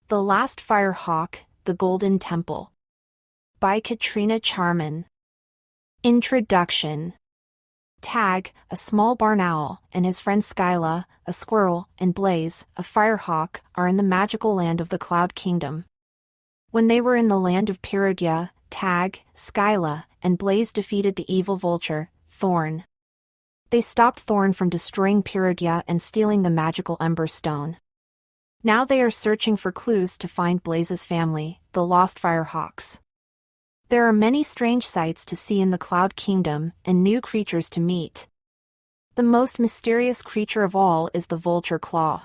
The Last FIREHAWK, The Golden Temple. By Katrina Charman. Introduction. Tag, a small barn owl, and his friend Skyla, a squirrel, and Blaze, a firehawk, are in the magical land of the Cloud Kingdom. When they were in the land of Perugia, Tag, Skyla, and Blaze defeated the evil vulture, Thorn. They stopped Thorn from destroying Perugia and stealing the magical Ember Stone. Now they are searching for clues to find Blaze's family, the Lost Firehawks. There are many strange sights to see in the Cloud Kingdom and new creatures to meet. The most mysterious creature of all is the vulture Claw.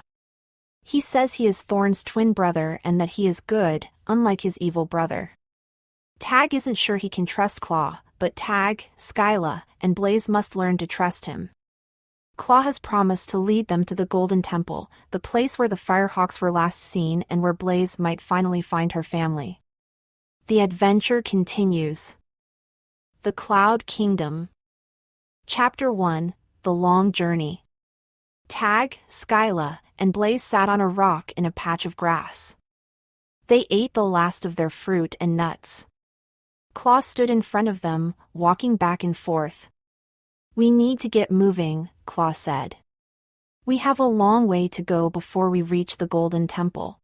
He says he is Thorn's twin brother and that he is good, unlike his evil brother. Tag isn't sure he can trust Claw, but Tag, Skyla, and Blaze must learn to trust him. Claw has promised to lead them to the Golden Temple, the place where the Firehawks were last seen and where Blaze might finally find her family. The adventure continues. The Cloud Kingdom. Chapter 1, The Long Journey. Tag, Skyla, and Blaze sat on a rock in a patch of grass. They ate the last of their fruit and nuts. Claw stood in front of them, walking back and forth. "We need to get moving," Claw said. "We have a long way to go before we reach the Golden Temple."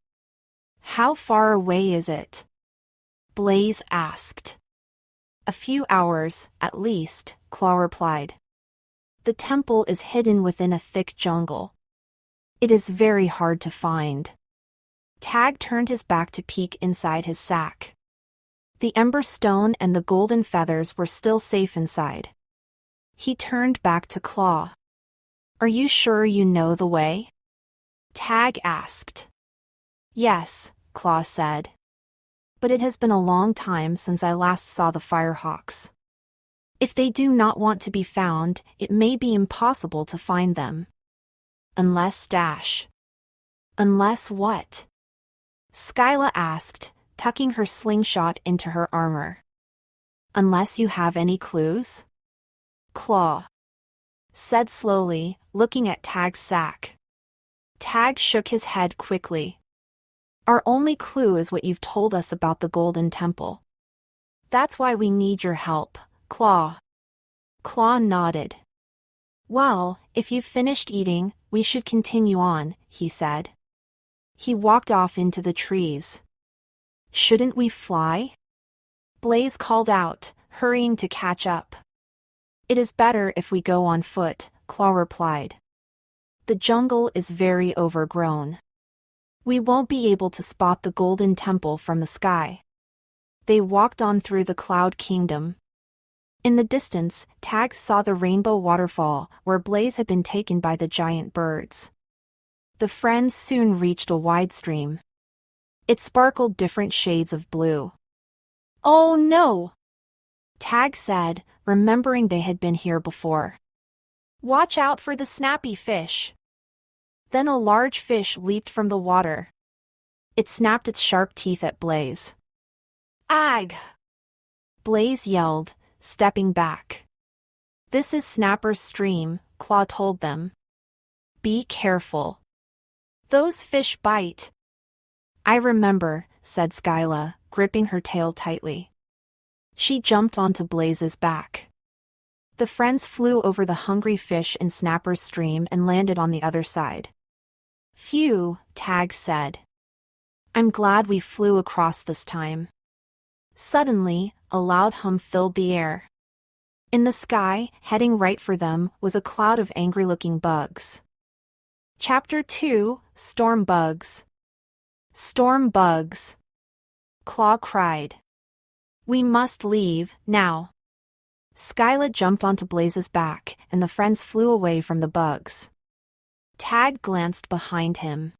"How far away is it?" Blaze asked. "A few hours, at least," Claw replied. "The temple is hidden within a thick jungle. It is very hard to find." Tag turned his back to peek inside his sack. The Ember Stone and the golden feathers were still safe inside. He turned back to Claw. "Are you sure you know the way?" Tag asked. "Yes," Claw said. "But it has been a long time since I last saw the Firehawks. If they do not want to be found, it may be impossible to find them. Unless dash." "Unless what?" Skyla asked, tucking her slingshot into her armor. "Unless you have any clues?" Claw said slowly, looking at Tag's sack. Tag shook his head quickly. "Our only clue is what you've told us about the Golden Temple. That's why we need your help, Claw." Claw nodded. "Well, if you've finished eating, we should continue on," he said. He walked off into the trees. "Shouldn't we fly?" Blaze called out, hurrying to catch up. "It is better if we go on foot," Claw replied. "The jungle is very overgrown. We won't be able to spot the Golden Temple from the sky." They walked on through the Cloud Kingdom. In the distance, Tag saw the rainbow waterfall, where Blaze had been taken by the giant birds. The friends soon reached a wide stream. It sparkled different shades of blue. "Oh no!" Tag said, remembering they had been here before. "Watch out for the snappy fish." Then a large fish leaped from the water. It snapped its sharp teeth at Blaze. "Ag!" Blaze yelled, stepping back. "This is Snapper's stream," Claw told them. "Be careful. Those fish bite." "I remember," said Skyla, gripping her tail tightly. She jumped onto Blaze's back. The friends flew over the hungry fish in Snapper's stream and landed on the other side. "Phew," Tag said. "I'm glad we flew across this time." Suddenly, a loud hum filled the air. In the sky, heading right for them, was a cloud of angry-looking bugs. Chapter 2, Storm Bugs. "Storm bugs!" Claw cried. "We must leave, now." Skyla jumped onto Blaze's back, and the friends flew away from the bugs. Tag glanced behind him.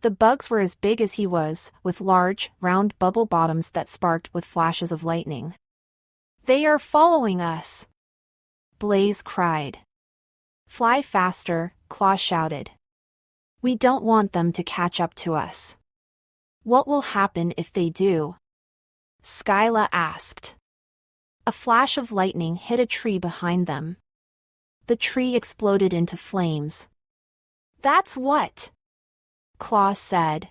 The bugs were as big as he was, with large, round bubble bottoms that sparked with flashes of lightning. "They are following us!" Blaze cried. "Fly faster," Claw shouted. "We don't want them to catch up to us." "What will happen if they do?" Skyla asked. A flash of lightning hit a tree behind them. The tree exploded into flames. "That's what?" Claw said.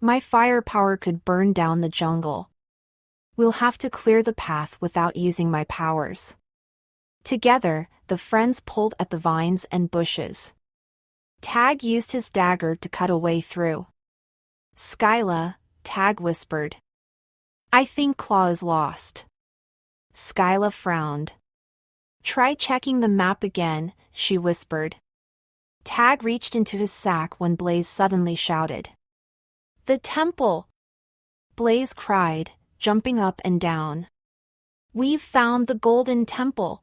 My firepower could burn down the jungle. We'll have to clear the path without using my powers. Together, the friends pulled at the vines and bushes. Tag used his dagger to cut a way through. Skyla, Tag whispered. I think Claw is lost. Skyla frowned. Try checking the map again, she whispered. Tag reached into his sack when Blaze suddenly shouted. The temple! Blaze cried, jumping up and down. We've found the golden temple!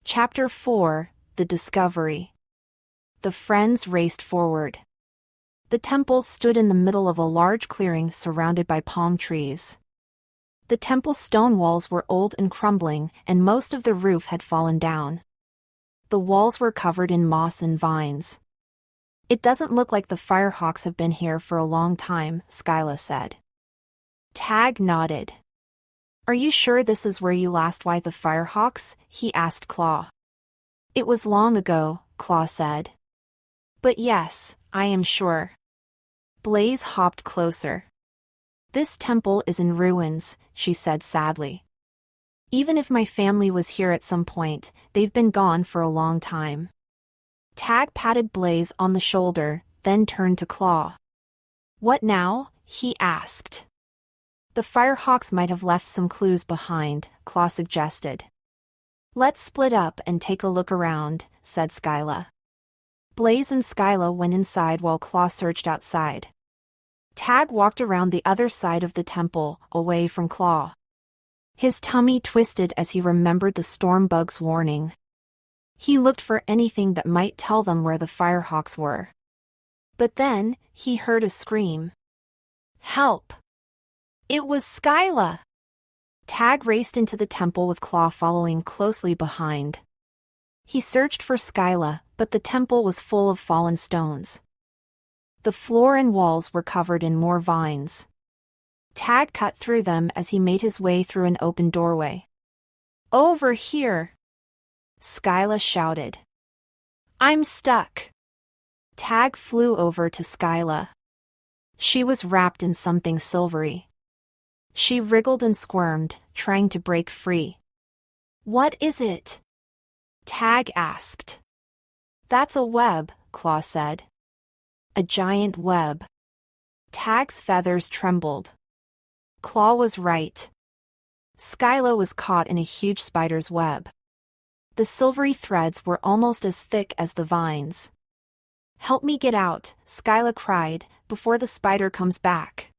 Chapter 4, The Discovery. The friends raced forward. The temple stood in the middle of a large clearing surrounded by palm trees. The temple's stone walls were old and crumbling, and most of the roof had fallen down. The walls were covered in moss and vines. It doesn't look like the FIREHAWKs have been here for a long time, Skyla said. Tag nodded. Are you sure this is where you last watched the FIREHAWKs? He asked Claw. It was long ago, Claw said. But yes, I am sure. Blaze hopped closer. This temple is in ruins, she said sadly. Even if my family was here at some point, they've been gone for a long time. Tag patted Blaze on the shoulder, then turned to Claw. What now? He asked. The FIREHAWKs might have left some clues behind, Claw suggested. Let's split up and take a look around, said Skyla. Blaze and Skyla went inside while Claw searched outside. Tag walked around the other side of the temple, away from Claw. His tummy twisted as he remembered the storm bug's warning. He looked for anything that might tell them where the FIREHAWKs were. But then, he heard a scream. Help! It was Skyla! Tag raced into the temple with Claw following closely behind. He searched for Skyla, but the temple was full of fallen stones. The floor and walls were covered in more vines. Tag cut through them as he made his way through an open doorway. Over here! Skyla shouted. I'm stuck! Tag flew over to Skyla. She was wrapped in something silvery. She wriggled and squirmed, trying to break free. What is it? Tag asked. That's a web, Claw said. A giant web. Tag's feathers trembled. Claw was right. Skyla was caught in a huge spider's web. The silvery threads were almost as thick as the vines. Help me get out, Skyla cried, before the spider comes back.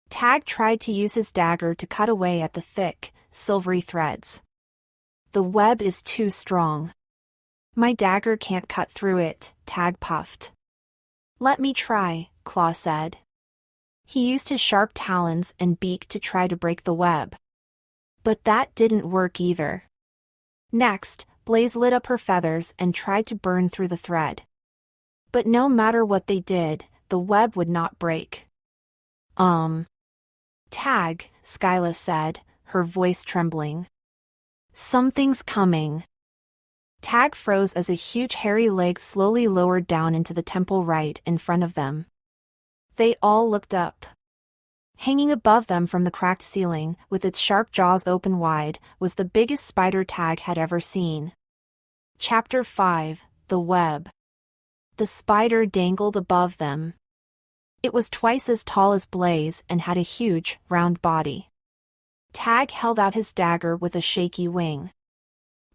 Tag tried to use his dagger to cut away at the thick, silvery threads. The web is too strong. My dagger can't cut through it, Tag puffed. Let me try, Claw said. He used his sharp talons and beak to try to break the web. But that didn't work either. Next, Blaze lit up her feathers and tried to burn through the thread. But no matter what they did, the web would not break. Tag, Skyla said, her voice trembling. Something's coming. Tag froze as a huge hairy leg slowly lowered down into the temple right in front of them. They all looked up. Hanging above them from the cracked ceiling, with its sharp jaws open wide, was the biggest spider Tag had ever seen. Chapter 5, The Web. The spider dangled above them. It was twice as tall as Blaze and had a huge, round body. Tag held out his dagger with a shaky wing.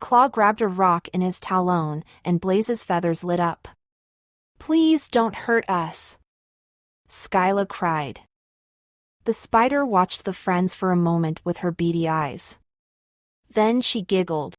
Claw grabbed a rock in his talon, and Blaze's feathers lit up. Please don't hurt us, Skyla cried. The spider watched the friends for a moment with her beady eyes. Then she giggled.